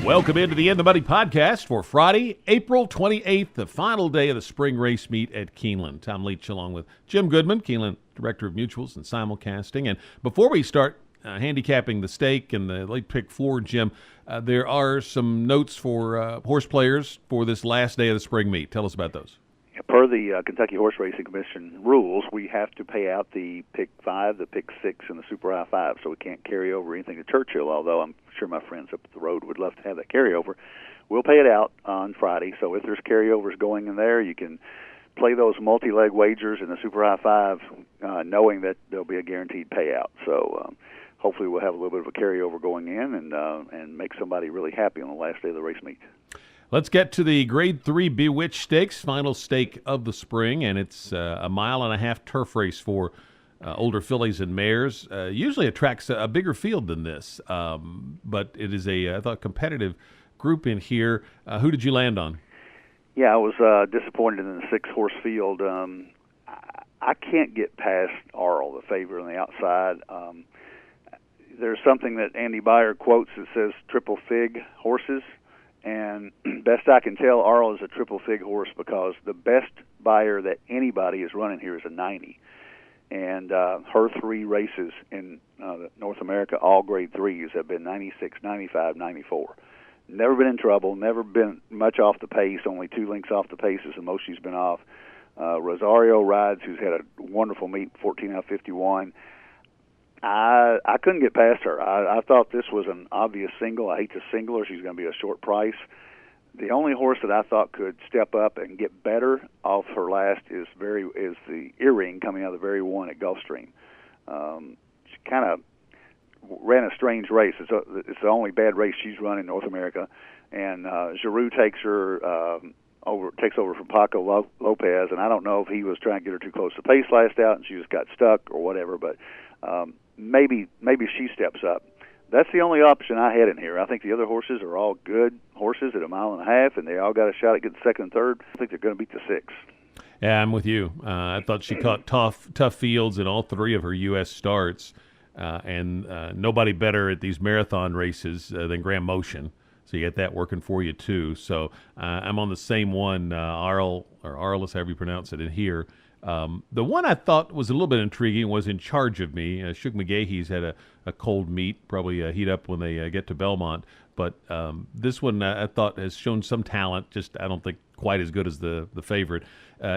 Welcome into the In the Money podcast for Friday, April 28th, the final day of the spring race meet at Keeneland. Tom Leach along with Jim Goodman, Keeneland Director of Mutuals and Simulcasting. And before we start handicapping the stake and the late pick four, Jim, there are some notes for horse players for this last day of the spring meet. Tell us about those. Per the Kentucky Horse Racing Commission rules, we have to pay out the pick 5, the pick 6, and the Super High 5, so we can't carry over anything to Churchill, although I'm sure my friends up the road would love to have that carryover. We'll pay it out on Friday, so if there's carryovers going in there, you can play those multi-leg wagers in the Super High 5 knowing that there'll be a guaranteed payout. So hopefully we'll have a little bit of a carryover going in and make somebody really happy on the last day of the race meet. Let's get to the Grade 3 Bewitched Stakes, final stake of the spring, and it's a mile-and-a-half turf race for older fillies and mares. Usually attracts a bigger field than this, but it is I thought, competitive group in here. Who did you land on? Yeah, I was disappointed in the 6-horse field. I can't get past Arl, the favorite on the outside. There's something that Andy Beyer quotes that says triple fig horses. And best I can tell, Arl is a triple fig horse because the best buyer that anybody is running here is a 90. And her 3 races in North America, all grade 3s, have been 96, 95, 94. Never been in trouble, never been much off the pace, only 2 lengths off the pace is the most she's been off. Rosario rides, who's had a wonderful meet, 14 out of 51. I couldn't get past her. I thought this was an obvious single. I hate to single her. She's going to be a short price. The only horse that I thought could step up and get better off her last is the Earring coming out of the very one at Gulfstream. She kind of ran a strange race. It's the only bad race she's run in North America, and Giroux takes over from Paco Lopez, and I don't know if he was trying to get her too close to pace last out and she just got stuck or whatever, but maybe she steps up. That's the only option I had in here. I think the other horses are all good horses at a mile and a half, and they all got a shot at getting second and third. I think they're going to beat the 6. Yeah, I'm with you. I thought she caught tough fields in all 3 of her U.S. starts, and nobody better at these marathon races than Graham Motion. So you get that working for you too. So I'm on the same one, Arl, or Arliss, however you pronounce it, in here. The one I thought was a little bit intriguing was In Charge of Me. Shug McGahee's had a cold meet, probably heat up when they get to Belmont. But this one I thought has shown some talent, just I don't think quite as good as the favorite.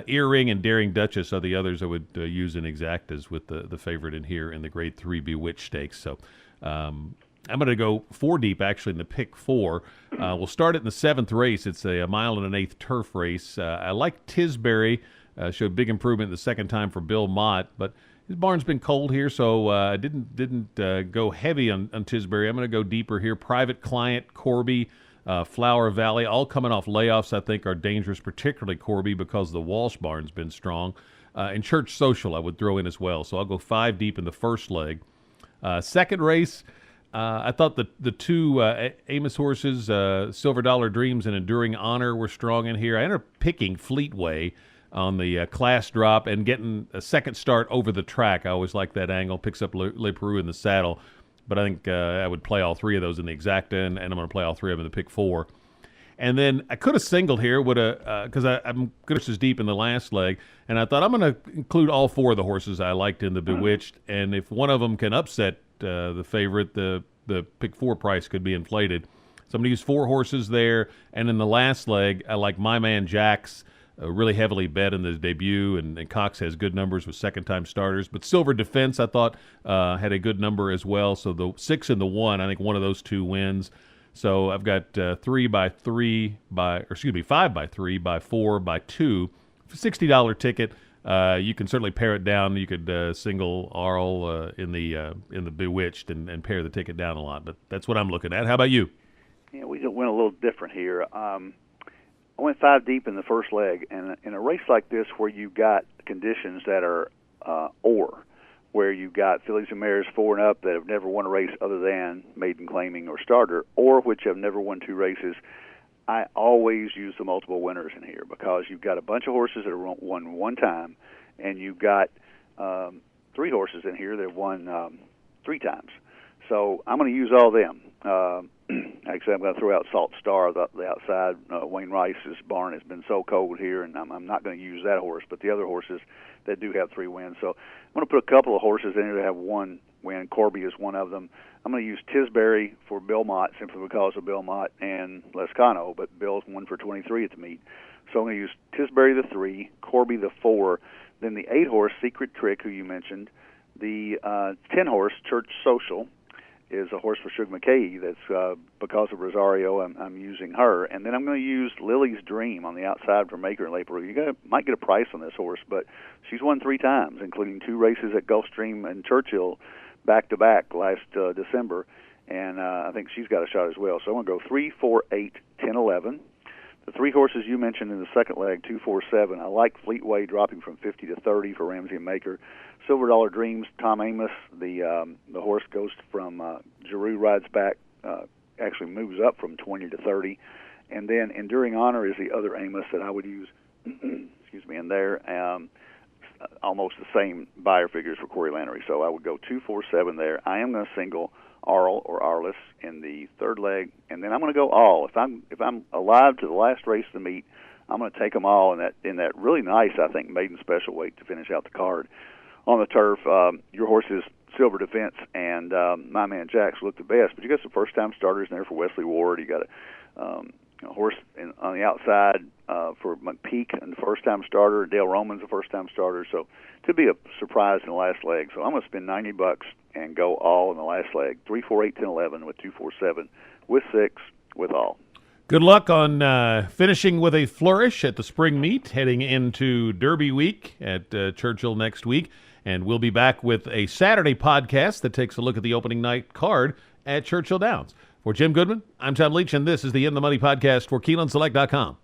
Earring and Daring Duchess are the others I would use in exactas with the favorite in here in the Grade 3 Bewitched Stakes. So I'm going to go 4 deep, actually, in the pick 4. We'll start it in the 7th race. It's a mile and an eighth turf race. I like Tisbury. Showed big improvement the second time for Bill Mott, but his barn's been cold here, so I didn't go heavy on Tisbury. I'm going to go deeper here. Private Client, Corby, Flower Valley, all coming off layoffs, I think, are dangerous, particularly Corby because the Walsh barn's been strong. And Church Social I would throw in as well, so I'll go 5 deep in the first leg. Second race, I thought the 2 Amos horses, Silver Dollar Dreams and Enduring Honor, were strong in here. I ended up picking Fleetway on the class drop and getting a second start over the track. I always like that angle. Picks up Le Peru in the saddle. But I think I would play all 3 of those in the exacta, and I'm going to play all 3 of them in the pick 4. And then I could have singled here because I'm good as deep in the last leg, and I thought I'm going to include all 4 of the horses I liked in the Bewitched, and if one of them can upset the favorite, the pick 4 price could be inflated. So I'm going to use 4 horses there, and in the last leg, I like My Man Jack's, really heavily bet in the debut, and Cox has good numbers with second-time starters. But Silver Defense, I thought, had a good number as well. So the 6 and the 1, I think one of those 2 wins. So I've got 5 by 3 by 4 by 2, $60 ticket. You can certainly pare it down. You could single Arl in the Bewitched and pare the ticket down a lot. But that's what I'm looking at. How about you? Yeah, we went a little different here. I went 5 deep in the first leg, and in a race like this where you've got conditions that are where you've got fillies and mares 4 and up that have never won a race other than maiden claiming or starter, or which have never won 2 races, I always use the multiple winners in here because you've got a bunch of horses that have won 1 time, and you've got 3 horses in here that have won 3 times. So I'm going to use all them. Actually, I'm going to throw out Salt Star, the outside. Wayne Rice's barn has been so cold here, and I'm not going to use that horse, but the other horses that do have 3 wins. So I'm going to put a couple of horses in here that have 1 win. Corby is one of them. I'm going to use Tisbury for Bill Mott simply because of Bill Mott and Lescano, but Bill's 1 for 23 at the meet. So I'm going to use Tisbury the 3, Corby the 4, then the 8 horse Secret Trick, who you mentioned, the 10 horse Church Social is a horse for Sugar McKay. That's because of Rosario, I'm using her. And then I'm going to use Lily's Dream on the outside for Maker and Laperoux. Might get a price on this horse, but she's won 3 times, including 2 races at Gulfstream and Churchill back-to-back last December. And I think she's got a shot as well. So I'm going to go 3, 4, 8, 10, 11. The 3 horses you mentioned in the second leg, 2, 4, 7. I like Fleetway dropping from 50 to 30 for Ramsey and Maker. Silver Dollar Dreams, Tom Amos. The horse goes from Giroux rides back, actually moves up from 20 to 30, and then Enduring Honor is the other Amos that I would use. Excuse me, and they're almost the same buyer figures for Corey Lannery. So I would go 2, 4, 7 there. I am going to single Arl or Arliss in the third leg, and then I'm going to go all. If I'm alive to the last race of the meet, I'm going to take them all in that really nice, I think, maiden special weight to finish out the card. On the turf, your horses Silver Defense and My Man Jax look the best, but you got some first-time starters in there for Wesley Ward. You got a horse on the outside for McPeak and the first-time starter. Dale Roman's a first-time starter, so could be a surprise in the last leg. So I'm going to spend $90 and go all in the last leg. 3, 4, 8, 10, 11 with 2, 4, 7 with 6 with all. Good luck on finishing with a flourish at the spring meet, heading into Derby week at Churchill next week. And we'll be back with a Saturday podcast that takes a look at the opening night card at Churchill Downs. For Jim Goodman, I'm Tom Leach, and this is the In the Money podcast for KeenelandSelect.com.